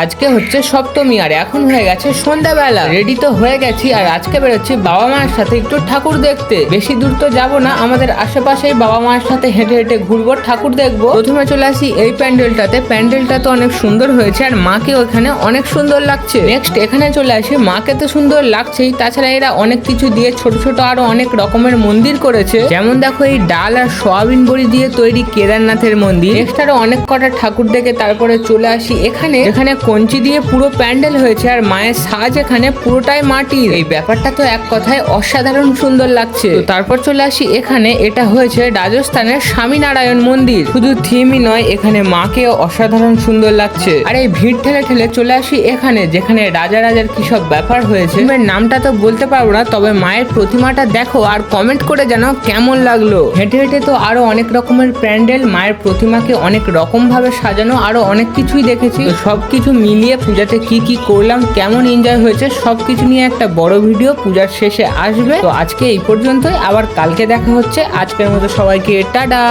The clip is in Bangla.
আজকে হচ্ছে সপ্তমী আর এখন হয়ে গেছে সন্ধ্যাবেলা। রেডি তো হয়ে গেছি আর আজকে বেরোচ্ছি বাবা মায়ের সাথে একটু ঠাকুর দেখতে। বেশি দূর তো যাবো না, আমাদের আশেপাশেই বাবা মায়ের সাথে হেঁটে হেঁটে ঘুরবো, ঠাকুর দেখবো। প্রথমে চলে আসি এই প্যান্ডেলটাতে। প্যান্ডেলটা তো অনেক সুন্দর হয়েছে আর মাকে ওখানে অনেক সুন্দর লাগছে। নেক্সট এখানে চলে আসি, মাকে তো সুন্দর লাগছেই, তাছাড়া এরা অনেক কিছু দিয়ে ছোট ছোট আরো অনেক রকমের মন্দির করেছে। যেমন দেখো এই ডাল আর সয়াবিন বড়ি দিয়ে তৈরি কেদারনাথের মন্দির। নেক্সট আরো অনেক কটা ঠাকুর দেখে তারপরে চলে আসি এখানে কঞ্চি দিয়ে পুরো প্যান্ডেল হয়েছে আর মায়ের সাজ এখানে পুরোটাই মাটির। এই ব্যাপারটা তো এক কথায় অসাধারণ সুন্দর লাগছে। তো তারপর চলে আসি এখানে, এটা হয়েছে রাজস্থানের স্বামীনারায়ণ মন্দির। শুধু থিমই নয়, এখানে মাকে অসাধারণ সুন্দর লাগছে। আর এই ভিড় ঠেলে ঠেলে চলে আসি এখানে, যেখানে রাজার কি সব ব্যাপার হয়েছে। নামটা তো বলতে পারবো না, তবে মায়ের প্রতিমাটা দেখো আর কমেন্ট করে জানাও কেমন লাগলো। হেঁটে হেঁটে তো আরো অনেক রকমের প্যান্ডেল, মায়ের প্রতিমাকে অনেক রকম ভাবে সাজানো, আরো অনেক কিছুই দেখেছি। সবকিছু মিলিয়ে পূজাতে কি কি করলাম, কেমন এনজয় হয়েছে, সবকিছু নিয়ে একটা বড় ভিডিও পূজার শেষে আসবে। তো আজকে এই পর্যন্তই, আবার কালকে দেখা হচ্ছে। আজকের মতো সবাইকে টাটা।